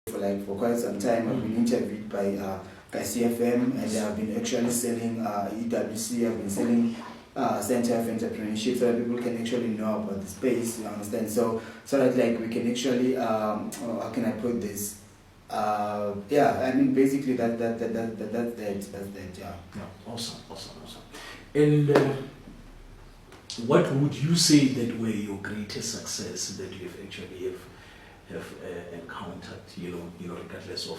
for quite some time. I've been interviewed by CFM, and I've been actually selling EWC. I've been selling Center of Entrepreneurship, so that people can actually know about the space. You understand? So that like we can actually how can I put this? Yeah, I mean basically that's that. Yeah. Awesome. And what would you say that were your greatest success that you have actually have encountered, regardless of,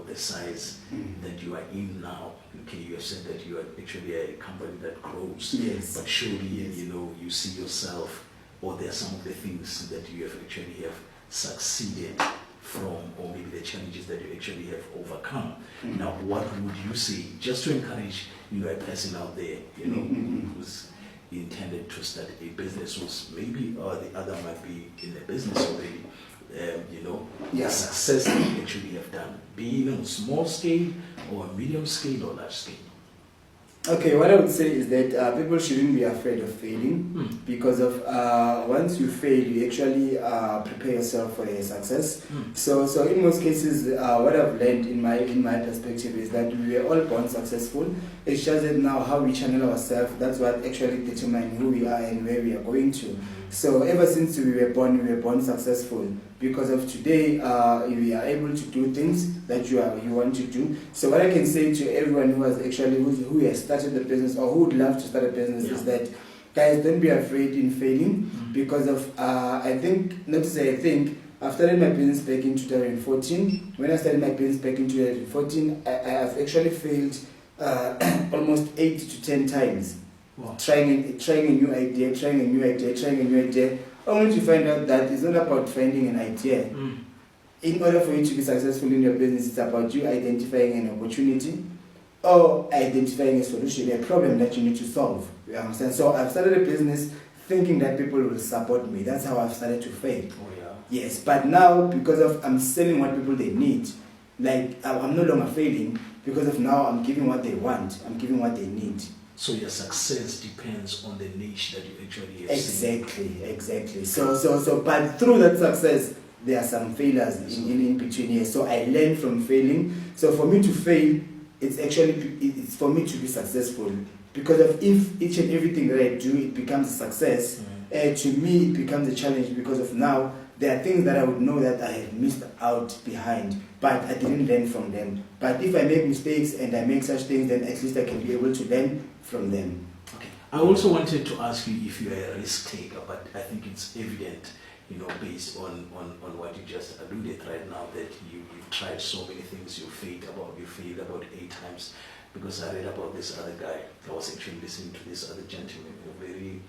the size that you are in now? Okay, you have said that you are actually a company that grows. Yes. But surely, you see yourself, or there are some of the things that you have actually have succeeded from, or maybe the challenges that you actually have overcome. Now, what would you say, just to encourage, a person out there, who's intended to start a business, who's maybe, or the other might be in the business already, the success that you actually have done, be it on small scale or medium scale or large scale? Okay, what I would say is that people shouldn't be afraid of failing, because of once you fail, you actually prepare yourself for a success. So in most cases, what I've learned in my perspective is that we were all born successful. It's just that now how we channel ourselves, that's what actually determines who we are and where we are going to. So ever since we were born successful. Because of today, we are able to do things that you want to do. So what I can say to everyone who has started the business or who would love to start a business is that, guys, don't be afraid in failing, because of I've started my business back in 2014. When I started my business back in 2014, I have actually failed almost 8 to 10 times. Wow. Trying a new idea, only to find out that it's not about finding an idea. In order for you to be successful in your business, it's about you identifying an opportunity or identifying a solution, a problem that you need to solve. You understand? So I've started a business thinking that people will support me. That's how I've started to fail. Oh, yeah. Yes, but now because of I'm selling what people they need, like I'm no longer failing because of now I'm giving what they want. I'm giving what they need. So your success depends on the niche that you actually have Exactly. So but through that success, there are some failures in between here. So I learned from failing. So for me to fail, it's for me to be successful. Because of if each and everything that I do, it becomes a success. To me, it becomes a challenge because of now there are things that I would know that I have missed out behind, but I didn't learn from them. But if I make mistakes and I make such things, then at least I can be able to learn from them. Okay. I also wanted to ask you if you are a risk taker, but I think it's evident, based on what you just alluded right now, that you've tried so many things, you failed about 8 times. Because I read about this other guy, I was actually listening to this other gentleman, a very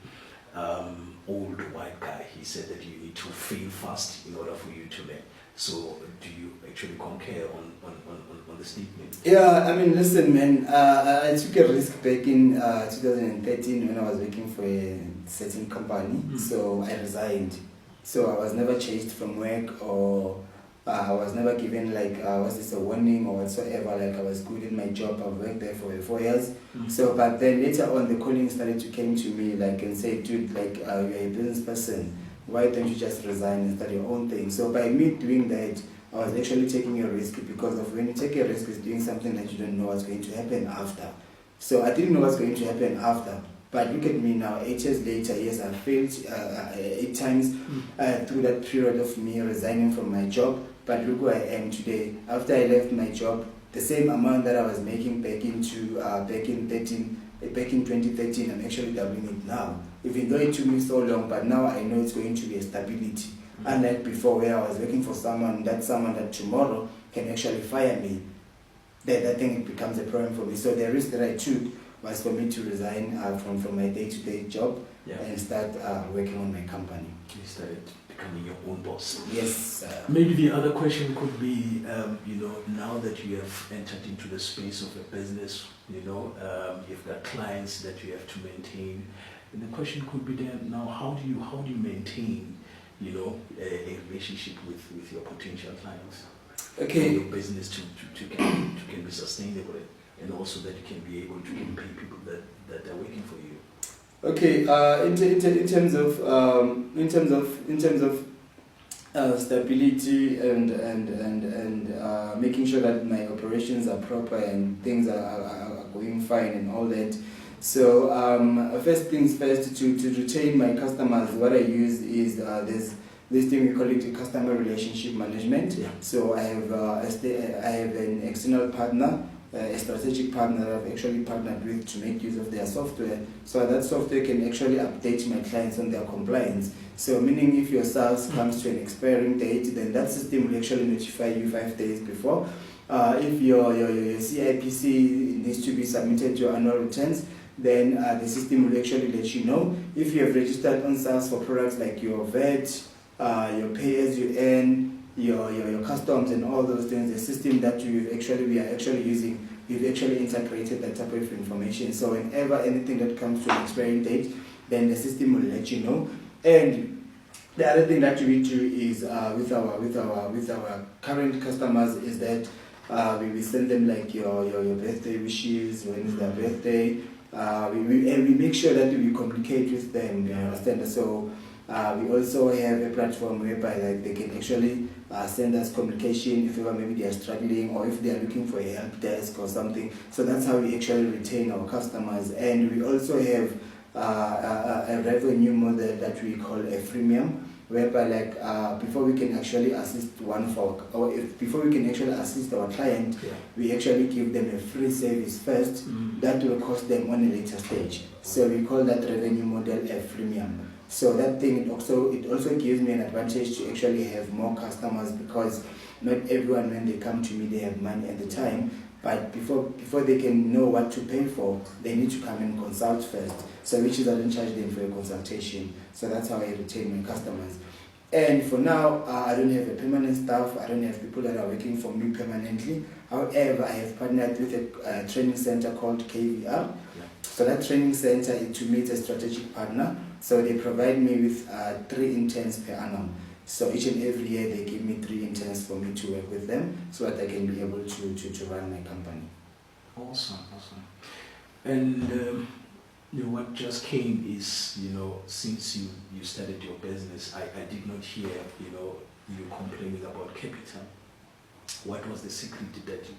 old white guy. He said that you need to fail fast in order for you to learn. So do you actually concur on the statement? Yeah, I mean, listen, man, I took a risk back in 2013 when I was working for a certain company. So I resigned. So I was never chased from work, or I was never given a warning or whatsoever. Like I was good in my job. I've worked there for 4 years. So, but then later on, the calling started to come to me and say, dude, you're a business person. Why don't you just resign and start your own thing? So by me doing that, I was actually taking a risk, because of when you take a risk, it's doing something that you don't know what's going to happen after. So I didn't know what's going to happen after. But look at me now, 8 years later. Yes, I failed 8 times through that period of me resigning from my job. But look where I am today. After I left my job, the same amount that I was making back in 2013, I'm actually doubling it now. Even though it took me so long, but now I know it's going to be a stability. Unlike before, where I was working for someone that tomorrow can actually fire me. That thing, it becomes a problem for me. So the risk that I took was for me to resign from my day-to-day job and start working on my company. You started becoming your own boss. Yes. Maybe the other question could be, now that you have entered into the space of a business, you've got clients that you have to maintain. And the question could be then, now how do you maintain, a relationship with your potential clients? Okay. For your business to can be sustainable, and also that you can be able to pay people that are working for you. Okay. In terms of stability and making sure that my operations are proper and things are going fine and all that. So first things first, to retain my customers, what I use is there's this thing we call it customer relationship management. Yeah. So I have an external partner, a strategic partner that I've actually partnered with to make use of their software, so that software can actually update my clients on their compliance. So meaning if your SaaS comes to an expiring date, then that system will actually notify you 5 days before. If your CIPC needs to be submitted to your annual returns, then the system will actually let you know. If you have registered on SaaS for products like your VAT, your pay-as-you-earn, your customs and all those things, the system that we are actually using, we've actually integrated that type of information. So whenever anything that comes to an expiring date, then the system will let you know. And the other thing that we do is with our current customers is that we send them like your birthday wishes, when is their birthday. We make sure that we communicate with them. You understand? So we also have a platform whereby like they can actually send us communication if ever maybe they are struggling or if they are looking for a help desk or something. So that's how we actually retain our customers. And we also have a revenue model that we call a freemium, whereby like before we can actually assist before we can actually assist our client, we actually give them a free service first that will cost them on a later stage. So we call that revenue model a freemium. So that thing, it also gives me an advantage to actually have more customers, because not everyone, when they come to me, they have money at the time. But before they can know what to pay for, they need to come and consult first. So which is I don't charge them for a consultation. So that's how I retain my customers. And for now, I don't have a permanent staff. I don't have people that are working for me permanently. However, I have partnered with a training center called KVR. So that training center, to me, it's a strategic partner. So they provide me with 3 interns per annum. So each and every year they give me 3 interns for me to work with them, so that I can be able to run my company. Awesome. And what just came is, since you started your business, I did not hear, you complaining about capital. What was the secret that you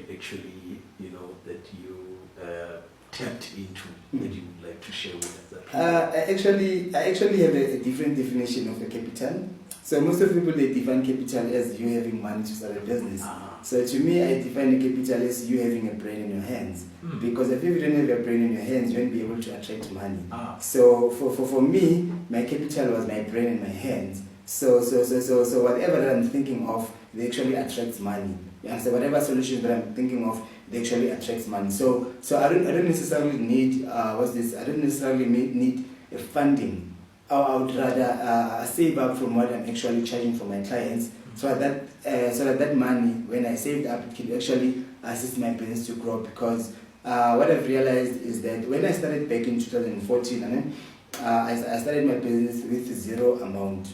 actually, that you tapped into, that you would like to share with us? I actually have a different definition of a capital. So most of the people, they define capital as you having money to start a business. So to me, I define a capital as you having a brain in your hands. Because if you don't have a brain in your hands, you won't be able to attract money. So for me, my capital was my brain in my hands. So whatever that I'm thinking of, it actually attracts money. So whatever solution that I'm thinking of, it actually attracts money. So I don't necessarily need I don't necessarily need a funding. I would rather save up from what I'm actually charging for my clients, so that money, when I saved up, it can actually assist my business to grow. Because what I've realized is that when I started back in 2014, I started my business with 0 amount.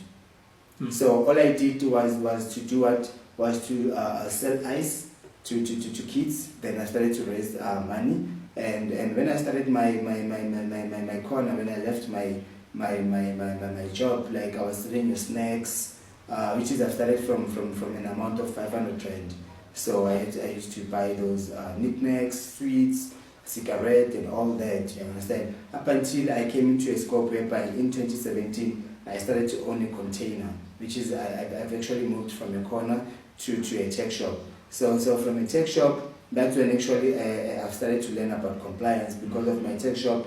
So all I did was to sell ice to kids. Then I started to raise money, and when I started my corner, when I left my job, like I was selling snacks, which is I started from an amount of 500 rand. So I used to buy those knickknacks, sweets, cigarette, and all that. You understand? Up until I came into a scope whereby in 2017 I started to own a container, which is I've actually moved from a corner to a tech shop. So from a tech shop, that's when actually I've started to learn about compliance. Because of my tech shop,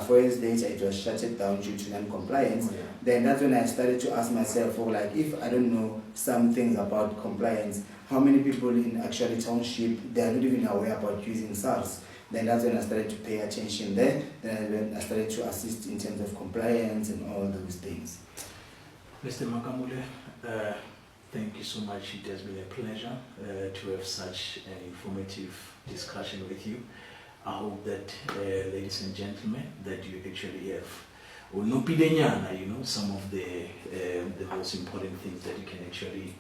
4 years later, it was shut down due to non-compliance. Then that's when I started to ask myself, if I don't know some things about compliance, how many people in actually township, they are not even aware about using SARS? Then that's when I started to pay attention there. Then I started to assist in terms of compliance and all those things. Mr. Makamole, thank you so much. It has been a pleasure to have such an informative discussion with you. I hope that, ladies and gentlemen, that you actually have some of the most important things that you can actually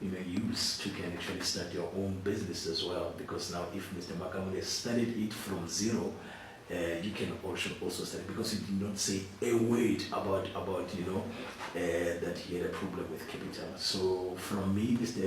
use to can actually start your own business as well. Because now, if Mr. Makamole started it from 0, you can also start, because you did not say a word about that he had a problem with capital. So from me, Mr.